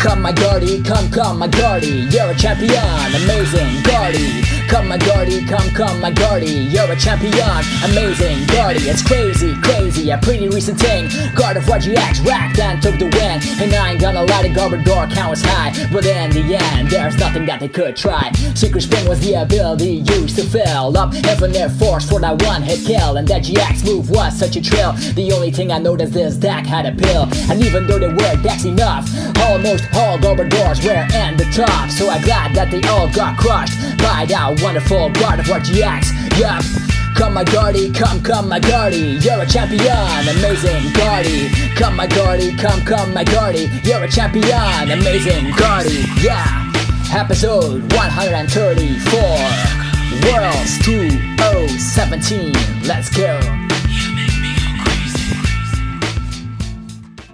Come my Gardy, come my Gardy, you're a champion, amazing Gardy. Come my Gardy, come my Gardy, you're a champion, amazing Gardy. It's crazy, a pretty recent thing. Gardevoir GX racked and took the win. And I ain't gonna lie, the Garbodor count was high, but in the end, there's nothing that they could try. Secret Spring was the ability used to fill up infinite force for that one-hit kill, and that GX move was such a thrill. The only thing I noticed this deck had a pill, and even though they were decks enough, almost all Garbodors were in the top. So I'm glad that they all got crushed by that wonderful Gardevoir GX. Yup. Come my Gardy, come my Gardy, you're a champion, amazing Gardy. Come my Gardy, come my Gardy, you're a champion, amazing Gardy. Yeah. Episode 134, Worlds 2017. Let's go.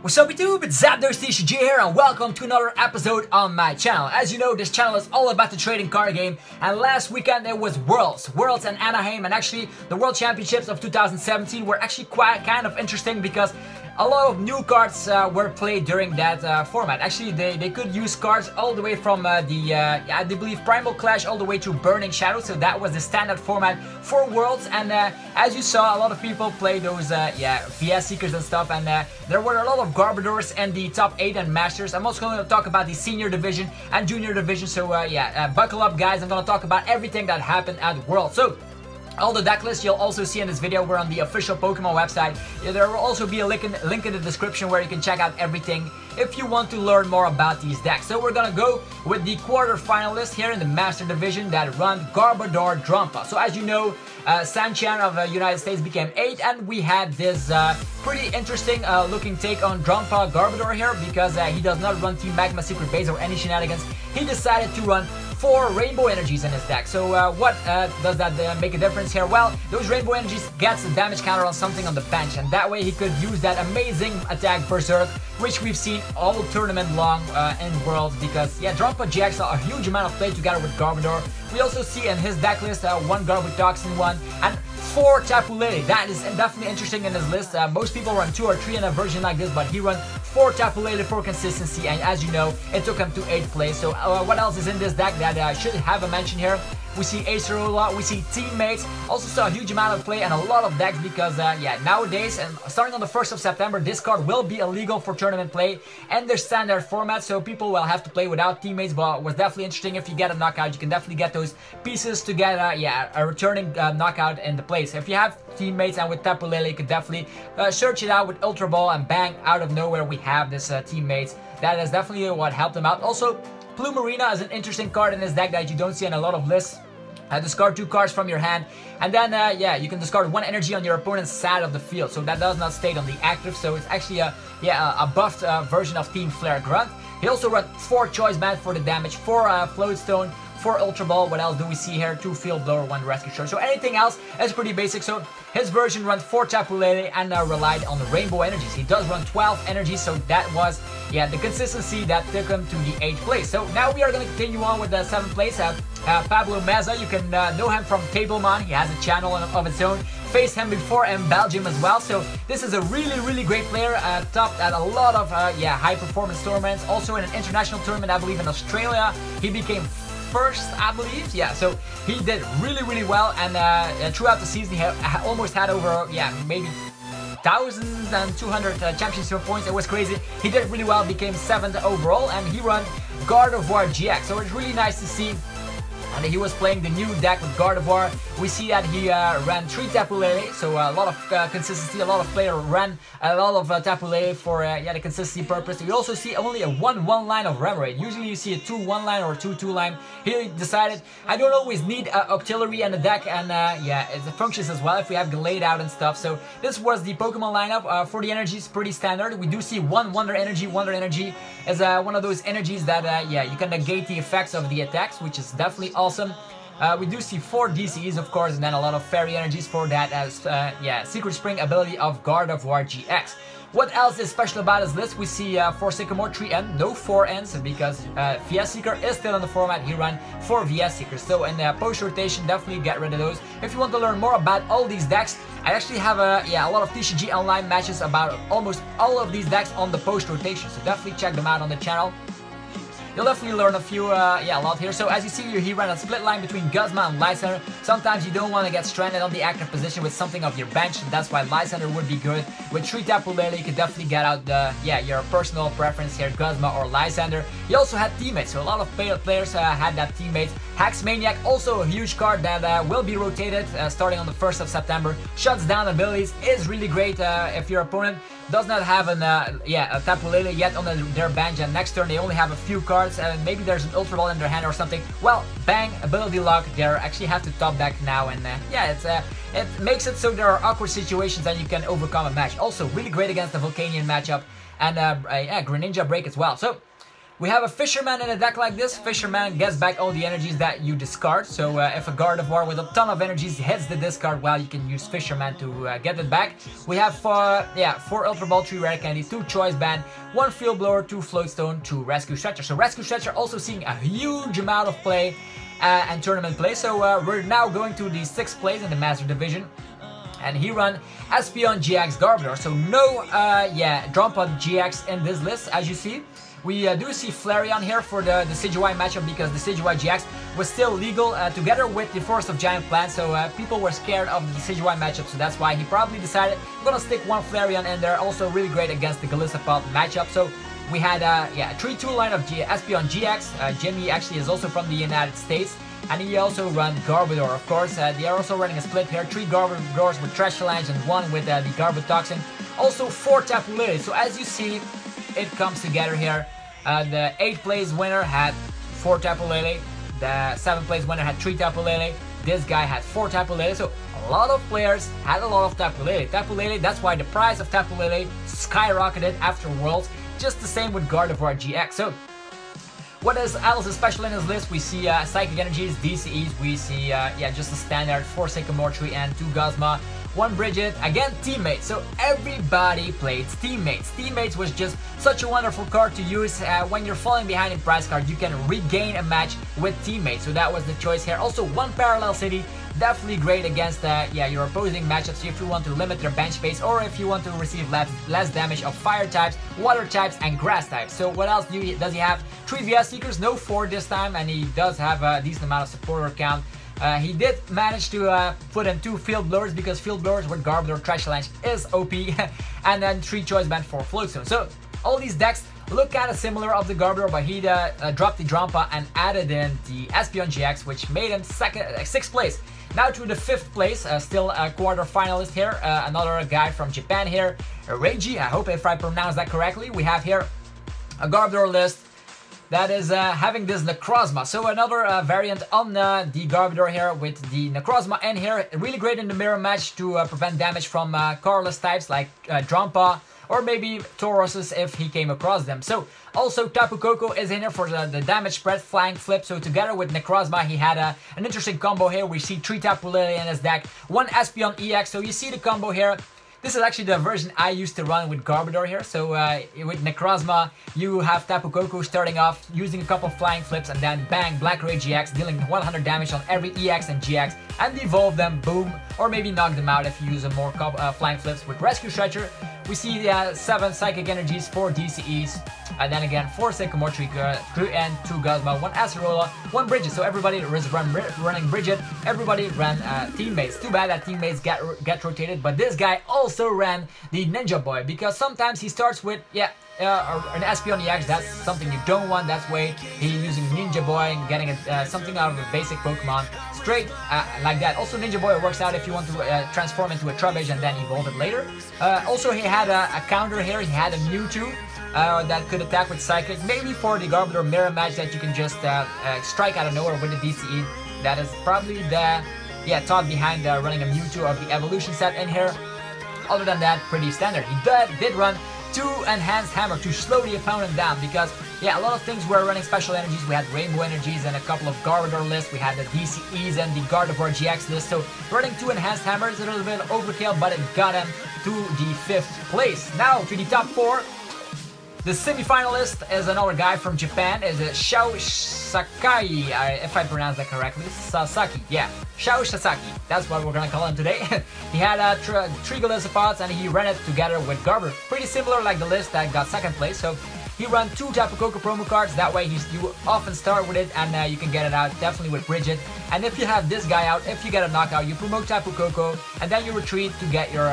What's up YouTube, it's Decidueye GX here and welcome to another episode on my channel. As you know, this channel is all about the trading card game, and last weekend there was Worlds in Anaheim, and actually the World Championships of 2017 were actually quite kind of interesting because a lot of new cards were played during that format. Actually, they could use cards all the way from I believe Primal Clash all the way to Burning Shadow, so that was the standard format for Worlds. And as you saw, a lot of people play those VS Seekers and stuff, and there were a lot of Garbodors in the top 8 and Masters. I'm also going to talk about the Senior Division and Junior Division, so buckle up guys, I'm going to talk about everything that happened at Worlds. So all the deck lists you'll also see in this video were on the official Pokemon website. There will also be a link in the description where you can check out everything if you want to learn more about these decks. So we're gonna go with the quarterfinalists here in the Master Division that run Garbodor Drumpa. So as you know, Sanchan of the United States became 8, and we had this pretty interesting looking take on Drumpa Garbodor here because he does not run Team Magma Secret Base or any shenanigans. He decided to run 4 Rainbow Energies in his deck. So what does that make a difference here? Well, those Rainbow Energies gets a damage counter on something on the bench, and that way he could use that amazing attack Berserk, which we've seen all tournament long in Worlds, because Drumpa GX saw a huge amount of play together with Garbodor. We also see in his deck list 1 Garbotoxin 1 and 4 Tapu Lele. That is definitely interesting in his list. Most people run 2 or 3 in a version like this, but he run 4 Tapu Lele for consistency, and as you know, it took him to 8th place. So what else is in this deck that I should have a mention here? We see Acerola, we see Teammates, also saw a huge amount of play and a lot of decks because nowadays, and starting on the 1st of September, this card will be illegal for tournament play and their standard format, so people will have to play without Teammates, but it was definitely interesting. If you get a knockout, you can definitely get those pieces to get a returning knockout in the place. If you have Teammates and with Tapu Lele, you could definitely search it out with Ultra Ball, and bang, out of nowhere we have this Teammates. That is definitely what helped him out. Also, Plumerina is an interesting card in this deck that you don't see in a lot of lists. Discard 2 cards from your hand, and then you can discard 1 energy on your opponent's side of the field, so that does not state on the active, so it's actually a buffed version of Team Flare Grunt. He also run 4 Choice Band for the damage, 4 Floatstone, 4 Ultra Ball. What else do we see here? 2 Field Blower, 1 Rescue Shot. So anything else is pretty basic. So his version runs 4 Tapu Lele and relied on the Rainbow Energies. He does run 12 energies, so that was the consistency that took him to the 8th place. So now we are going to continue on with the 7th place. Pablo Meza, you can know him from Tablemon. He has a channel of its own. Faced him before in Belgium as well. So this is a really great player, topped at a lot of high performance tournaments. Also in an international tournament, I believe in Australia, he became 1st, I believe. So he did really well, and throughout the season he almost had over maybe 1,200 championship points. It was crazy. He did really well, became 7th overall, and he run Gardevoir GX. So it's really nice to see. And he was playing the new deck with Gardevoir. We see that he ran 3 Tapu Lele, so a lot of consistency. A lot of players ran a lot of Tapu Lele for the consistency purpose. We also see only a 1-1 line of Remoraid. Usually you see a 2-1 line or a 2-2 line. Here he decided, I don't always need Octillery in the deck, and it functions as well if we have Gallade out and stuff. So this was the Pokemon lineup. For the energies, pretty standard. We do see 1 Wonder Energy. Wonder Energy is one of those energies that you can negate the effects of the attacks, which is definitely awesome. We do see 4 DCEs, of course, and then a lot of Fairy Energies for that Secret Spring ability of Gardevoir GX. What else is special about his list? We see 4 Sycamore, 3 N, no 4 Ns, because VS Seeker is still in the format. He ran 4 VS Seekers. So in post rotation, definitely get rid of those. If you want to learn more about all these decks, I actually have a lot of TCG online matches about almost all of these decks on the post rotation. So definitely check them out on the channel. you'll definitely learn a few, a lot here. So as you see here, he ran a split line between Guzma and Lysander. Sometimes you don't want to get stranded on the active position with something of your bench, and that's why Lysander would be good. With 3 Tapu Lele, you could definitely get out the, your personal preference here, Guzma or Lysander. He also had teammates, so a lot of players had that teammates. Hax Maniac, also a huge card that will be rotated starting on the 1st of September. Shuts down abilities, is really great if your opponent does not have a Tapu Lele yet on their bench, and next turn they only have a few cards, and maybe there's an Ultra Ball in their hand or something. Well, bang, ability lock, they actually have to top deck now, and it makes it so there are awkward situations and you can overcome a match. Also, really great against the Volcanion matchup, and Greninja Break as well. So, we have a Fisherman in a deck like this. Fisherman gets back all the energies that you discard. So if a Gardevoir with a ton of energies hits the discard, well, you can use Fisherman to get it back. We have 4 Ultra Ball, 3 Rare Candy, 2 Choice Band, 1 Field Blower, 2 Floatstone, 2 Rescue Stretcher. So Rescue Stretcher also seeing a huge amount of play and tournament play. So we're now going to the 6th place in the Master Division. And he run Espeon GX Garbodor. So no Gardevoir GX in this list, as you see. We do see Flareon here for the Decidueye matchup because the Decidueye GX was still legal together with the Forest of Giant Plants, so people were scared of the Decidueye matchup, so that's why he probably decided I'm gonna stick 1 Flareon in there. Also really great against the Golispod matchup. So we had a 3-2 line of Espeon GX. Jimmy actually is also from the United States, and he also run Garbodor, of course. They are also running a split here, 3 Garbodors with Trash Challenge and 1 with the Garbotoxin. Also 4 Tapu Lele. So as you see, it comes together here. The 8th place winner had 4 Tapu Lele. The 7th place winner had 3 Tapu Lele. This guy had 4 Tapu Lele. So a lot of players had a lot of Tapu Lele. Tapu Lele, that's why the price of Tapu Lele skyrocketed after Worlds. Just the same with Gardevoir GX. So what else is special in this list? We see Psychic Energies, DCEs. We see just a standard 4 Sycamore Tree and 2 Guzma. 1 Bridget, again teammates, so everybody played teammates. Teammates was just such a wonderful card to use when you're falling behind in prize card. You can regain a match with teammates, so that was the choice here. Also 1 Parallel City, definitely great against your opposing matchups if you want to limit their bench space or if you want to receive less damage of fire types, water types, and grass types. So what else does he have? 3 VS Seekers, no 4 this time, and he does have a decent amount of supporter count. He did manage to put in 2 Field Blowers because Field Blowers with Garbodor Trash Challenge is OP, and then 3 Choice Band for Floatstone. So all these decks look kind of similar of the Garbodor, but he dropped the Drampa and added in the Espeon GX, which made him 6th place. Now to the 5th place, still a quarter finalist here, another guy from Japan here, Reiji, I hope if I pronounce that correctly. We have here a Garbodor list that is having this Necrozma. So another variant on the Garbodor here with the Necrozma in here. Really great in the mirror match to prevent damage from colorless types like Drampa or maybe Tauruses if he came across them. So also Tapu Koko is in here for the damage spread, flying flip. So together with Necrozma he had an interesting combo here. We see 3 Tapu Lele in his deck, 1 Espeon EX. So you see the combo here. This is actually the version I used to run with Garbodor here. So with Necrozma, you have Tapu Koko starting off using a couple of flying flips and then bang, Black Ray GX, dealing 100 damage on every EX and GX, and evolve them, boom, or maybe knock them out if you use more flying flips with Rescue Stretcher. We see 7 Psychic Energies, 4 DCEs, and then again 4 Sycamore Tree and 2 Guzma, 1 Acerola, 1 Bridget. So everybody is running Bridget, everybody ran teammates. Too bad that teammates get rotated, but this guy also ran the Ninja Boy because sometimes he starts with an Espeon EX. That's something you don't want. That's why he's using Ninja Boy and getting something out of a basic Pokemon straight like that. Also Ninja Boy works out if you want to transform into a Trubbish and then evolve it later. Also he had a counter here. He had a Mewtwo that could attack with Psychic, maybe for the Garbodor mirror match that you can just strike out of nowhere with the DCE. That is probably the thought behind running a Mewtwo of the evolution set in here. Other than that, pretty standard. He did run 2 Enhanced Hammer to slow the opponent down because, a lot of things were running special energies. We had Rainbow Energies and a couple of Garbodor lists. We had the DCEs and the Gardevoir GX list. So running 2 Enhanced Hammers is a little bit overkill, but it got him to the 5th place. Now to the top 4. The semi-finalist is another guy from Japan, is Shao Sakai, if I pronounce that correctly. Sasaki, Shao Sasaki, that's what we're gonna call him today. He had 3 Golisopods and he ran it together with Garbodor. Pretty similar like the list that got 2nd place, so He ran 2 Tapu Koko promo cards. That way you often start with it and you can get it out definitely with Bridget. And if you have this guy out, if you get a knockout, you promote Tapu Koko and then you retreat to get your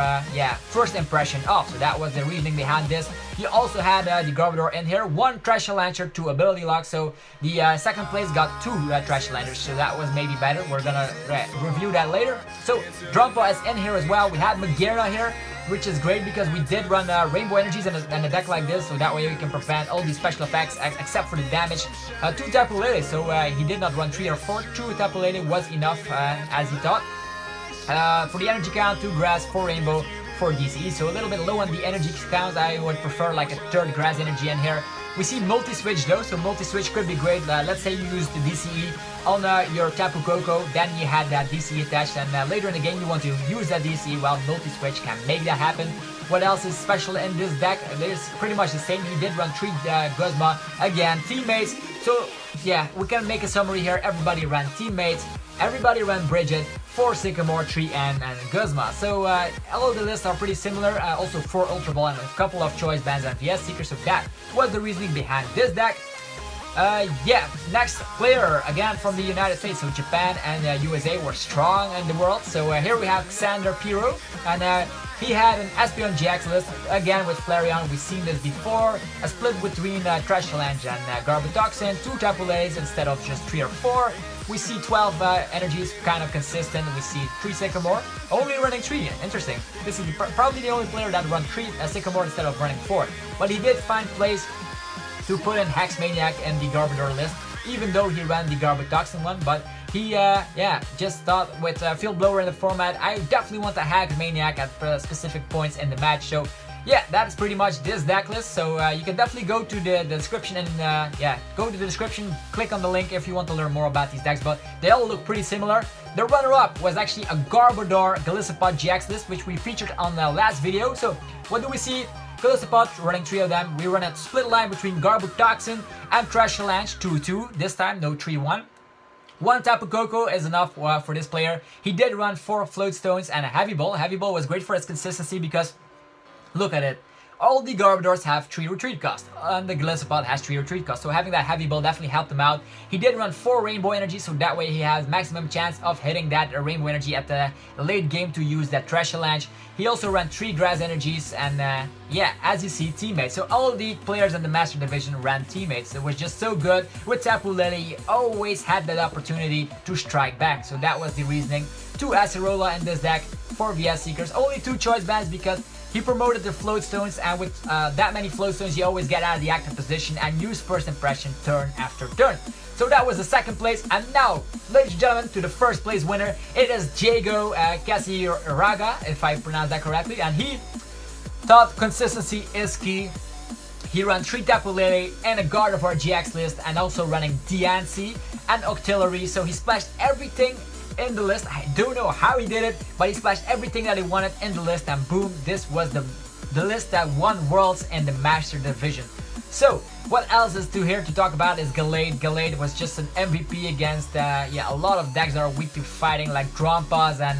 first impression off. So that was the reasoning behind this. He also had the Garbodor in here, 1 Treasure Lancer, 2 Ability Lock. So the second place got 2 Treasure Lancers, so that was maybe better. We're gonna review that later. So Drumpa is in here as well. We had Magira here, which is great because we did run Rainbow Energies in a deck like this, so that way we can prevent all these special effects except for the damage. 2 Tapu Lele, so he did not run 3 or 4. 2 Tapu Lele was enough as he thought. For the energy count, 2 Grass, 4 Rainbow, 4 DCE, so a little bit low on the energy count. I would prefer like a 3rd Grass energy in here. We see multi-switch though, so multi-switch could be great. Let's say you use the DCE on your Tapu Koko, then you had that DCE attached, and later in the game you want to use that DCE, well, multi-switch can make that happen. What else is special in this deck? It's pretty much the same. He did run 3 Guzma, again, teammates. So yeah, we can make a summary here. Everybody ran teammates, everybody ran Bridget, 4 Sycamore, 3 and Guzma. So all the lists are pretty similar. Also 4 Ultra Ball and a couple of Choice Bands and VS Seekers. So that was the reasoning behind this deck. Yeah, next player, again from the United States. So Japan and USA were strong in the world. So here we have Xander Piro, and he had an Espeon GX list, again with Flareon. We've seen this before, a split between Trash Challenge and Garbotoxin, 2 Tapu Leles instead of just 3 or 4. We see 12 energies, kind of consistent. We see 3 Sycamore, only running 3, interesting. This is probably the only player that run 3 Sycamore instead of running 4. But he did find place to put in Hex Maniac in the Garbodor list, even though he ran the Garbotoxin one. But he, just thought with Field Blower in the format, I definitely want to Hex Maniac at specific points in the match. So yeah, that's pretty much this deck list. So you can definitely go to the description and go to the description, click on the link if you want to learn more about these decks. But they all look pretty similar. The runner-up was actually a Garbodor Golispod GX list, which we featured on the last video. So what do we see? Golispod running 3 of them. We run a split line between Garbotoxin and Trash Challenge, 2-2. This time, no 3-1. 1 Tapu Koko is enough for this player. He did run 4 Float Stones and a Heavy Ball. Heavy Ball was great for his consistency because, look at it, all the Garbodors have 3 retreat cost, and the Golispod has 3 retreat cost, so having that Heavy Ball definitely helped him out. He did run 4 Rainbow Energy, so that way he has maximum chance of hitting that Rainbow Energy at the late game to use that Trash Challenge. He also ran 3 Grass Energies, and yeah, as you see, teammates. So all the players in the Master Division ran teammates. It was just so good. With Tapu Lele, he always had that opportunity to strike back, so that was the reasoning. 2 Acerola in this deck, 4 VS Seekers, only 2 Choice Bands because he promoted the Float Stones, and with that many Float Stones, you always get out of the active position and use First Impression turn after turn. So that was the second place, and now, ladies and gentlemen, to the first place winner. It is Diego Casiraga, if I pronounce that correctly, and he thought consistency is key. He ran 3 Tapu Lele and a Gardevoir GX list, and also running Diancie and Octillery, so he splashed everything in the list. I don't know how he did it, but he splashed everything that he wanted in the list, and boom, this was the list that won Worlds in the Master Division. So what else is here to talk about is Gallade. Gallade was just an MVP against a lot of decks that are weak to fighting, like Drampas and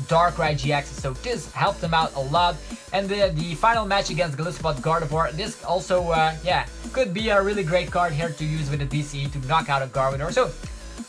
Darkrai GX, so this helped him out a lot. And the final match against Golispod Gardevoir, this also could be a really great card here to use with the DCE to knock out a Garbodor. So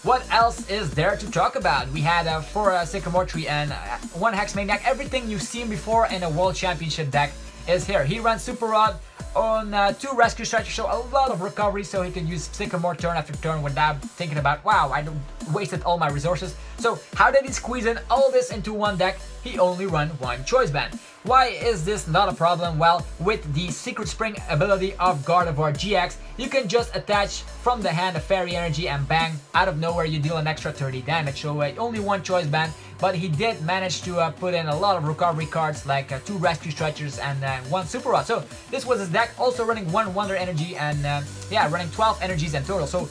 what else is there to talk about? We had 4 Sycamore Tree and 1 Hex Maniac. Everything you've seen before in a World Championship deck is here. He ran Super Rod on 2 Rescue Stretchers, so a lot of recovery, so he could use Sycamore turn after turn without thinking about, wow, I wasted all my resources. So how did he squeeze in all this into one deck? He only ran 1 Choice Band. Why is this not a problem? Well, with the Secret Spring ability of Gardevoir GX, you can just attach from the hand a Fairy Energy and bang, out of nowhere you deal an extra 30 damage. So only 1 Choice Band, but he did manage to put in a lot of recovery cards like 2 Rescue Stretchers and 1 Super Rod. So this was his deck, also running 1 Wonder Energy and running 12 energies in total. So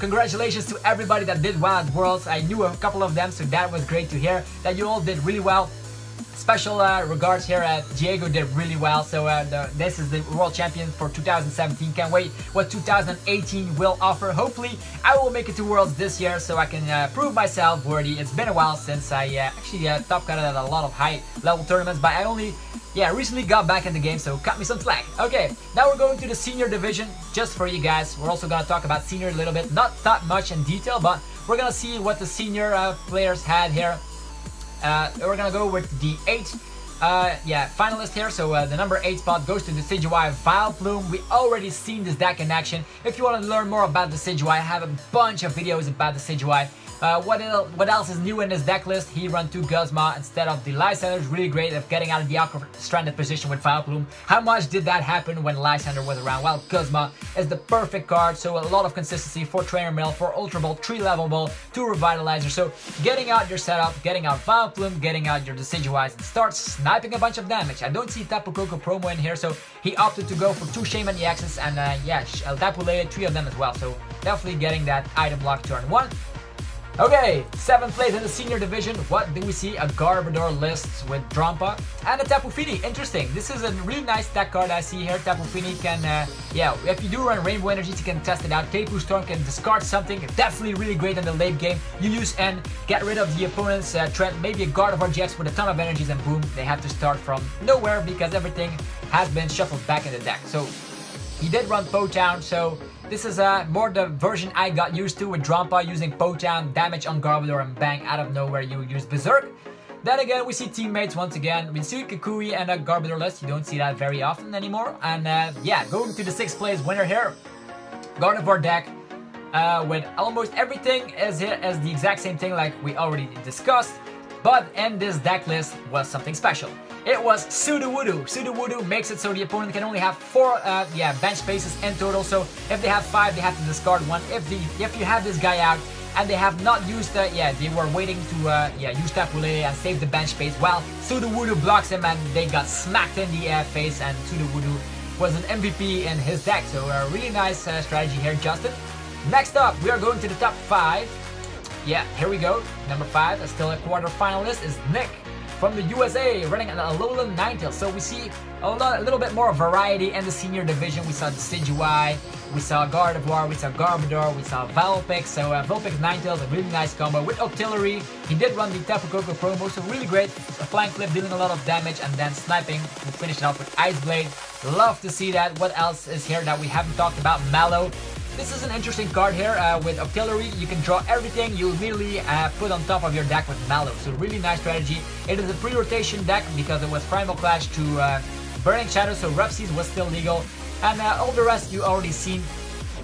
congratulations to everybody that did well at Worlds. I knew a couple of them, so that was great to hear that you all did really well. Special regards here at Diego, did really well. So this is the World Champion for 2017. Can't wait what 2018 will offer. Hopefully I will make it to Worlds this year so I can prove myself worthy. It's been a while since I actually top cutted at a lot of high level tournaments, but I only yeah, recently got back in the game, so cut me some slack. Okay, now we're going to the senior division, just for you guys. We're also gonna talk about senior a little bit, not that much in detail, but we're gonna see what the senior players had here. We're gonna go with the 8 finalist here. So the number 8 spot goes to Decidueye Vileplume. We already seen this deck in action. If you want to learn more about Decidueye, I have a bunch of videos about Decidueye. What else is new in this deck list? He run 2 Guzma instead of the Lysander. Really great at getting out of the awkward stranded position with Vileplume. How much did that happen when Lysander was around? Well, Guzma is the perfect card, so a lot of consistency for Trainer Mail, for Ultra Ball, 3 Level Ball, 2 Revitalizer. So getting out your setup, getting out Vileplume, getting out your Decidueyes, and start sniping a bunch of damage. I don't see Tapu Koko promo in here, so he opted to go for 2 Shaman EXs and Tapu Lele, 3 of them as well. So definitely getting that item block turn 1. Okay, 7th place in the senior division. What do we see? A Garbodor list with Drampa and a Tapu Fini. Interesting. This is a really nice deck card I see here. Tapu Fini can, if you do run Rainbow Energies, you can test it out. Tapu Storm can discard something. Definitely really great in the late game. You use N, get rid of the opponent's threat. Maybe a Gardevoir GX with a ton of energies, and boom, they have to start from nowhere because everything has been shuffled back in the deck. So he did run Potown, so this is more the version I got used to with Drampa, using Potown, damage on Garbodor, and bang, out of nowhere you use Berserk. Then again, we see teammates once again. We see Kukui and a Garbodor list. You don't see that very often anymore. And going to the 6th place winner here. Gardevoir deck with almost everything as the exact same thing like we already discussed. But in this deck list was something special. It was Sudowoodo. Sudowoodo makes it so the opponent can only have 4 bench spaces in total. So if they have 5, they have to discard 1. If you have this guy out and they have not used they were waiting to use Tapu Lele and save the bench space. Well, Sudowoodo blocks him and they got smacked in the face, and Sudowoodo was an MVP in his deck. So a really nice strategy here, Justin. Next up, we are going to the top 5. Yeah, here we go. Number 5, still a quarter finalist, is Nick from the USA, running an Alolan Ninetales. So we see a little bit more variety in the senior division. We saw Decidueye, we saw Gardevoir, we saw Garbodor, we saw Vulpix. So Vulpix Ninetales, a really nice combo with Octillery. He did run the Tapu Koko promo, so really great. A flying flip dealing a lot of damage and then sniping and finish it off with Ice Blade. Love to see that. What else is here that we haven't talked about? Mallow. This is an interesting card here with Octillery. You can draw everything you immediately put on top of your deck with Mallow. So really nice strategy. It is a pre-rotation deck because it was Primal Clash to Burning Shadow, so Rough Seas was still legal. And all the rest you already seen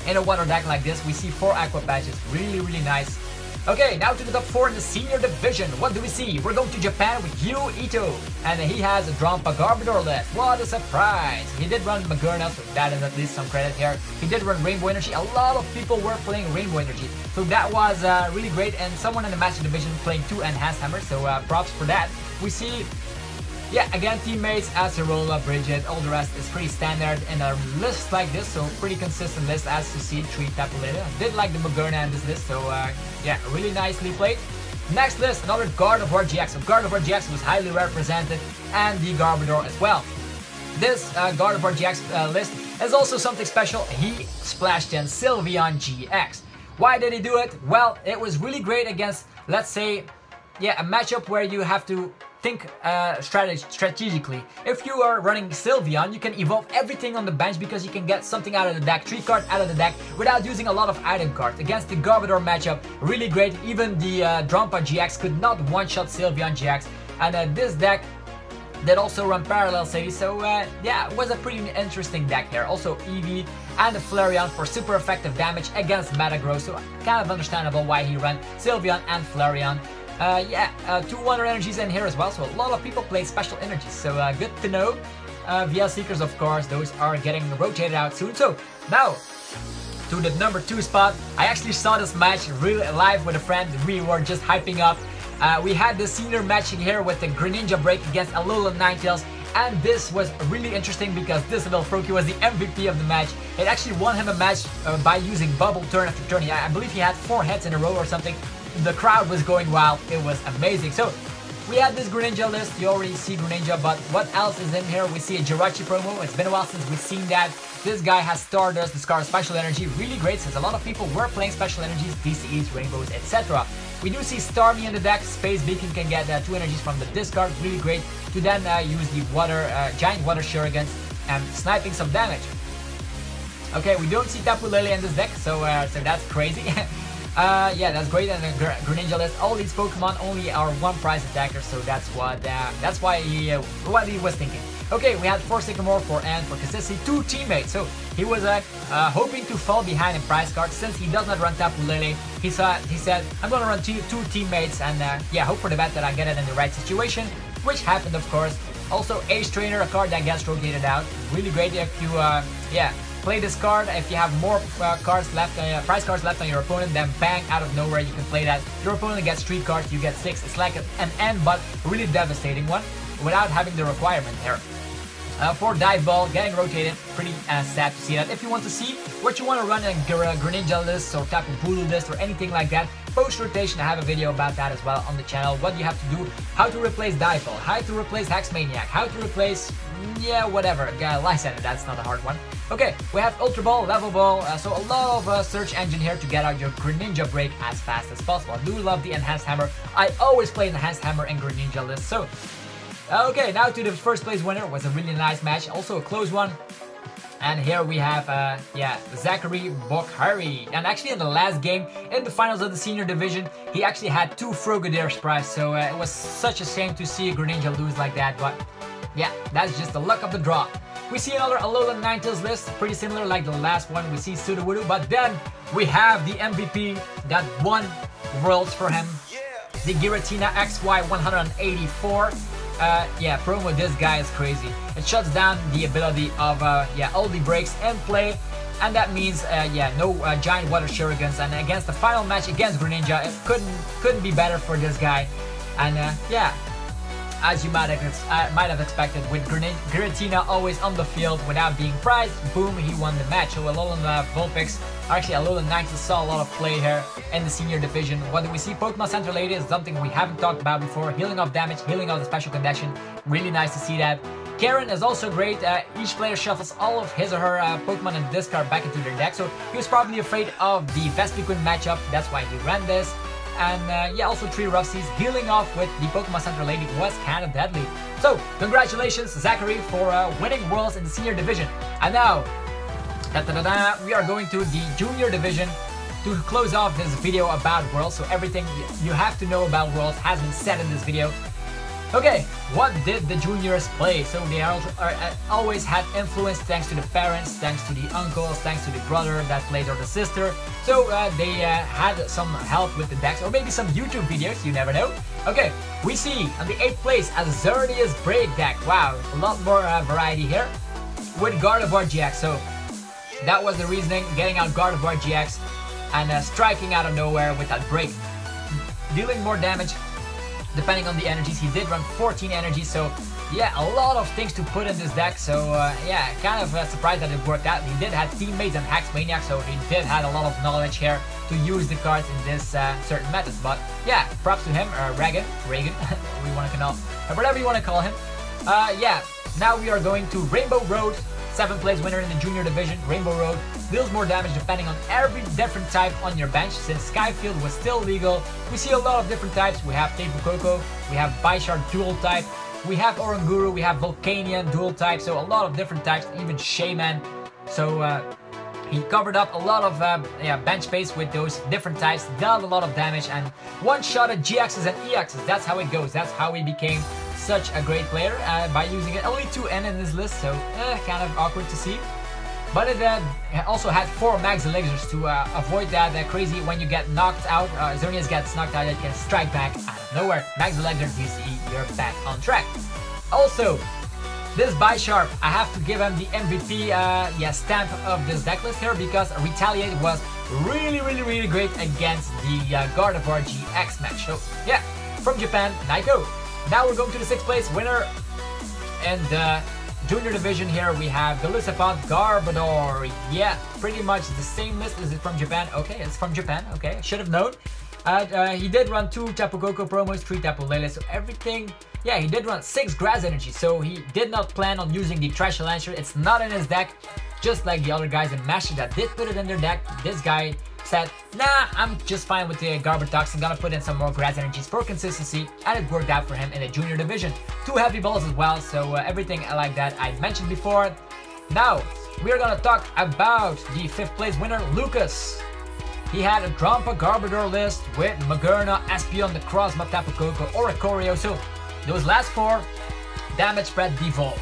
in a water deck like this. We see 4 Aqua Patches. Really, really nice. Okay, now to the top 4 in the senior division. What do we see? We're going to Japan with Yu Ito, and he has a Drampa Garbodor list. What a surprise! He did run Magurna, so that is at least some credit here. He did run Rainbow Energy. A lot of people were playing Rainbow Energy, so that was really great. And someone in the Master Division playing 2 Enhanced Hammers, so props for that. We see, again, teammates, Acerola, Bridget, all the rest is pretty standard in a list like this, so pretty consistent list as you see. 3 Tapu Lele. Did like the Magurna in this list, so really nicely played. Next list, another Gardevoir GX. So Gardevoir GX was highly represented, and the Garbodor as well. This Gardevoir GX list is also something special. He splashed in Sylveon GX. Why did he do it? Well, it was really great against, let's say, a matchup where you have to think strategically. If you are running Sylveon, you can evolve everything on the bench because you can get something out of the deck, 3 cards out of the deck, without using a lot of item cards. Against the Garbodor matchup, really great. Even the Drampa GX could not one-shot Sylveon GX. And this deck did also run Parallel City, so it was a pretty interesting deck here. Also Eevee and the Flareon for super effective damage against Metagross, so kind of understandable why he ran Sylveon and Flareon. 2 Wonder Energies in here as well, so a lot of people play special energies, so good to know. VL Seekers, of course, those are getting rotated out soon. So now to the number 2 spot. I actually saw this match really live with a friend. We were just hyping up. We had the senior match here with the Greninja break against Alolan Ninetales. And this was really interesting because this little Froakie was the MVP of the match. It actually won him a match by using Bubble turn after turn. I believe he had 4 hits in a row or something. The crowd was going wild. It was amazing. So we had this Greninja list. You already see Greninja, but what else is in here? We see a Jirachi promo. It's been a while since we've seen that. This guy has Stardust, Discard Special Energy. Really great since a lot of people were playing Special Energies, DCEs, Rainbows, etc. We do see Starmie in the deck. Space Beacon can get 2 energies from the discard, really great, to then use the giant water shurikens and sniping some damage. Okay, we don't see Tapu Lele in this deck, so that's crazy. Yeah, that's great. And the Greninja list, all these Pokemon only are 1 prize attacker, so that's why what he was thinking. Okay, we had for Sycamore, for Ant, for Kasisi, 2 teammates. So he was hoping to fall behind in prize cards. Since he does not run Tapu Lele, he said, I'm gonna run 2 teammates and yeah, hope for the best that I get it in the right situation, which happened, of course. Also, Ace Trainer, a card that gets rotated out. Really great if you yeah, play this card. If you have more cards left, prize cards left on your opponent, then bang, out of nowhere you can play that. Your opponent gets 3 cards, you get 6. It's like an end, but a really devastating one without having the requirement here. For Dive Ball, getting rotated, pretty sad to see that. If you want to see what you want to run in Greninja list or Tapu Bulu list or anything like that, post rotation, I have a video about that as well on the channel. What you have to do, how to replace Dive Ball, how to replace Hex Maniac, how to replace, yeah, whatever, Lysandre, that's not a hard one. Okay, we have Ultra Ball, Level Ball, so a lot of search engine here to get out your Greninja break as fast as possible. I do love the Enhanced Hammer. I always play Enhanced Hammer in Greninja list, so okay, now to the first place winner. Was a really nice match, also a close one. And here we have, yeah, Zachary Bokhari. And actually in the last game, in the finals of the senior division, he actually had 2 Frogadiers prize. So it was such a shame to see Greninja lose like that. But yeah, that's just the luck of the draw. We see another Alolan Ninetales list, pretty similar like the last one. We see Sudowoodo, but then we have the MVP that won Worlds for him. The Giratina XY184. Yeah, promo, this guy is crazy. It shuts down the ability of yeah, all the breaks in play, and that means yeah, no giant water shurikens. And against the final match against Greninja, it couldn't be better for this guy. And yeah, as you might have expected, with Giratina always on the field without being prized, boom, he won the match. So Alolan Vulpix, actually Alolan Ninetales saw a lot of play here in the senior division. What do we see? Pokemon Center Lady is something we haven't talked about before. Healing off damage, healing off the special condition. Really nice to see that. Karen is also great. Each player shuffles all of his or her Pokemon and discard back into their deck. So he was probably afraid of the Vespiquen matchup. That's why he ran this. And yeah, also 3 Rough Seas. Healing off with the Pokemon Center Lady was kind of deadly. So congratulations, Zachary, for winning Worlds in the senior division. And now, we are going to the junior division to close off this video about Worlds. So everything you have to know about Worlds has been said in this video. Okay, what did the juniors play? So they always had influence thanks to the parents, thanks to the uncles, thanks to the brother that plays or the sister. So they had some help with the decks or maybe some YouTube videos, you never know. Okay, we see on the 8th place a Xerneas Break deck. Wow, a lot more variety here with Gardevoir GX. So that was the reasoning, getting out Gardevoir GX and striking out of nowhere with that break, dealing more damage depending on the energies. He did run 14 energies, so yeah, a lot of things to put in this deck. So yeah, kind of surprised that it worked out. He did have teammates and Hex Maniac, so he did have a lot of knowledge here to use the cards in this certain method. But yeah, props to him, Reagan, we want to call, whatever you want to call him. Yeah, now we are going to Rainbow Road. 7th place winner in the junior division. Rainbow Road deals more damage depending on every different type on your bench. Since Skyfield was still legal, we see a lot of different types. We have Tapu Koko, we have Bisharp dual type, we have Oranguru, we have Volcanion dual type, so a lot of different types, even Shaman. So he covered up a lot of yeah, bench space with those different types, dealt a lot of damage, and one-shotted GXs and EXs. That's how it goes. That's how he became such a great player by using it. Only 2 N in this list, so kind of awkward to see. But it also had 4 Max Elixirs to avoid that crazy when you get knocked out. Xerneas gets knocked out, it can strike back out of nowhere. Max Elixir DC, you're back on track. Also, this Bisharp, I have to give him the MVP yeah, stamp of this deck list here, because Retaliate was really great against the Gardevoir GX match. So yeah, from Japan, Naiko. Now we're going to the 6th place winner. And junior division here we have Golispod Garbodor. Yeah, pretty much the same list. Is it from Japan? Okay, it's from Japan. Okay, should have known. He did run 2 Tapu Koko promos, 3 Tapu Lele, so everything. Yeah, he did run 6 Grass Energy, so he did not plan on using the Trash Lancer. It's not in his deck, just like the other guys in Master that did put it in their deck. This guy said, nah, I'm just fine with the Garbodor. I'm gonna put in some more grass energies for consistency, and it worked out for him in the junior division. 2 heavy balls as well, so everything like that I mentioned before. Now, we're gonna talk about the 5th place winner, Lucas. He had a Grandpa Garbodor list with Magerna, Espeon, Necrozma, Tapu Koko, Oricorio. So those last 4 damage spread devolve.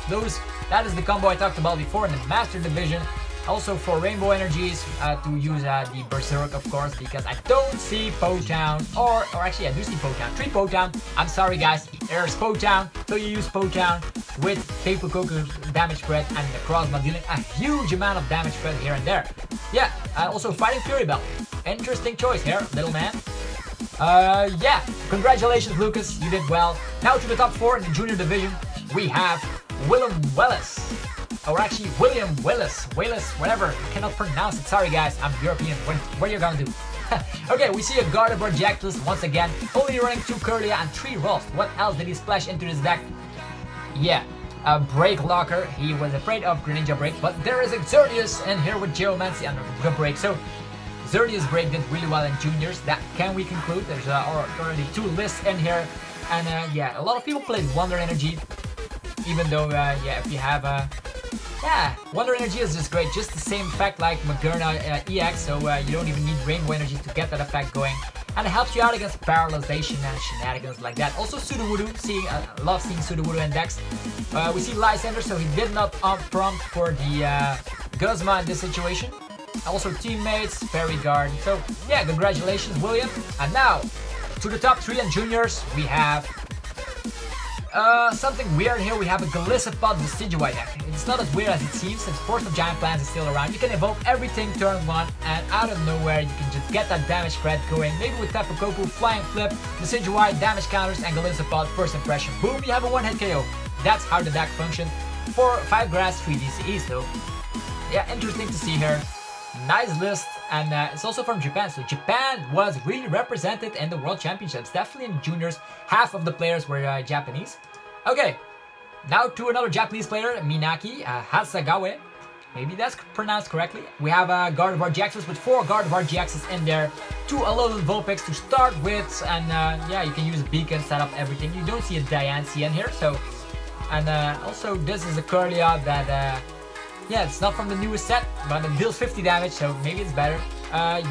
That is the combo I talked about before in the Master Division. Also for Rainbow Energies to use the Berserk, of course, because I don't see Po-Town, or actually I do see Po-Town, 3 Po-Town. I'm sorry guys, there's Po-Town, so you use Po-Town with Tapu Koko damage spread and Necrozma dealing a huge amount of damage spread here and there. Yeah, also Fighting Fury Bell. Interesting choice here, little man. Yeah, congratulations Lucas, you did well. Now to the top 4 in the junior division, we have William Willis. Or actually William Willis, whatever, I cannot pronounce it, sorry guys, I'm European, what are you gonna do? Okay, we see a Gardevoir GX list once again, only running 2 Curlia and 3 Rolls. What else did he splash into this deck? Yeah, a Break Locker, he was afraid of Greninja Break, but there is Xerneas in here with Geomancy and the Break, so Xerneas Break did really well in juniors, that can we conclude. There's already 2 lists in here, and yeah, a lot of people played Wonder Energy, even though, yeah, if you have yeah, Wonder Energy is just great, just the same effect like Magerna EX, so you don't even need Rainbow Energy to get that effect going. And it helps you out against paralyzation and shenanigans like that. Also Sudowoodo, love seeing Sudowoodo in decks. We see Lysander, so he did not prompt for the Guzma in this situation. Also Teammates, Fairy Guard, so yeah, congratulations William. And now, to the top 3 in juniors, we have something weird here. We have a Golispod Decidueye deck. It's not as weird as it seems, since Force of Giant Plants is still around. You can evolve everything turn 1, and out of nowhere you can just get that damage spread going. Maybe with Tapu Koko, Flying Flip, Decidueye, damage counters, and Golispod first impression. Boom, you have a 1-hit KO. That's how the deck functions. 5 grass, 3 DCE, so yeah, interesting to see here. Nice list, and it's also from Japan, so Japan was really represented in the World Championships. Definitely in juniors, half of the players were Japanese. Okay, now to another Japanese player, Minaki Hasagawa. Maybe that's pronounced correctly. We have Gardevoir GXs with 4 Gardevoir GXs in there, 2 Alolan Vulpix to start with, and yeah, you can use a beacon, set up everything. You don't see a Diancie in here, so, and also this is a Curlia that yeah, it's not from the newest set, but it deals 50 damage, so maybe it's better.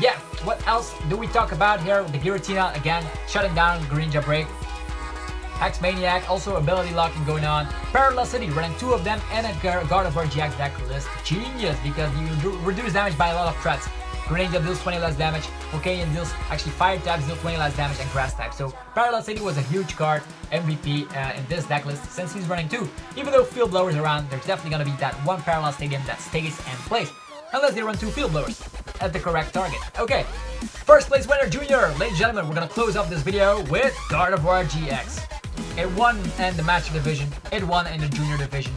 Yeah, what else do we talk about here? The Giratina, again, shutting down Greninja Break. Hex Maniac, also ability locking going on. Parallel City, running 2 of them, and a Gardevoir GX deck list. Genius, because you reduce damage by a lot of threats. Greninja deals 20 less damage, Volcanion deals, actually Fire types deal 20 less damage, and Grass type. So Parallel City was a huge card, MVP in this deck list since he's running 2. Even though Field Blower's around, there's definitely going to be that 1 Parallel Stadium that stays in place. Unless they run 2 Field Blowers at the correct target. Okay, first place winner Junior. Ladies and gentlemen, we're going to close off this video with Gardevoir GX. It won in the Master Division, it won in the Junior Division.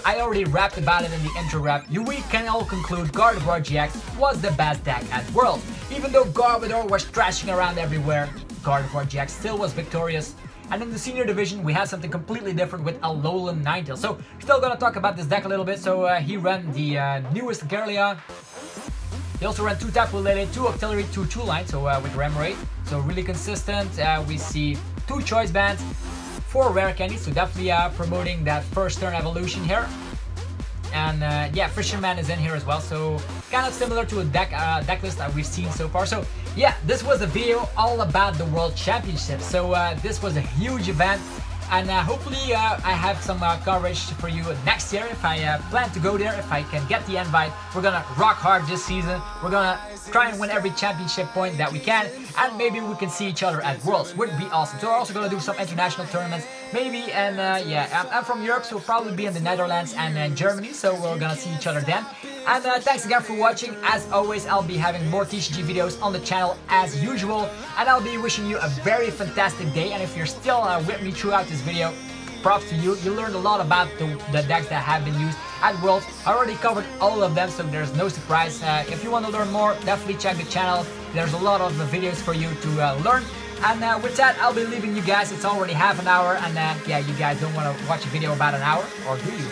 I already rapped about it in the intro rap. We can all conclude Gardevoir GX was the best deck at World. Even though Garbodor was trashing around everywhere, Gardevoir GX still was victorious. And in the Senior Division, we had something completely different with Alolan Ninetales. So, still gonna talk about this deck a little bit. So, he ran the newest Gardevoir. He also ran 2 Tapu Lele, 2 Octillery, 2 Chewline, so with Remoraid. So, really consistent. We see 2 Choice Bands, 4 Rare Candies, so definitely promoting that first turn evolution here. And yeah, Fisherman is in here as well, so kind of similar to a deck list that we've seen so far. So yeah, this was a video all about the World Championship. So this was a huge event, and hopefully I have some coverage for you next year if I plan to go there, if I can get the invite. We're gonna rock hard this season. We're gonna try and win every championship point that we can, and maybe we can see each other at Worlds. Would be awesome. So we're also gonna do some international tournaments, maybe, and yeah, I'm from Europe, so we'll probably be in the Netherlands and Germany, so we're gonna see each other then. And thanks again for watching. As always, I'll be having more TCG videos on the channel as usual, and I'll be wishing you a very fantastic day. And if you're still with me throughout this video, props to you. You learned a lot about the decks that have been used at Worlds. I already covered all of them, so there's no surprise. If you want to learn more, definitely check the channel. There's a lot of videos for you to learn. And with that, I'll be leaving you guys. It's already half an hour, and yeah, you guys don't want to watch a video about an hour, or do you?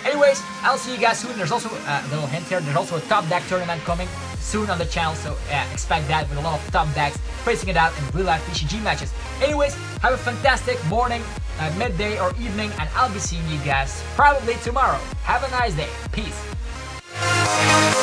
Anyways, I'll see you guys soon. There's also a little hint here. There's also a top deck tournament coming. soon on the channel, so expect that with a lot of top decks, facing it out in real-life TCG matches. Anyways, have a fantastic morning, midday, or evening, and I'll be seeing you guys probably tomorrow. Have a nice day. Peace.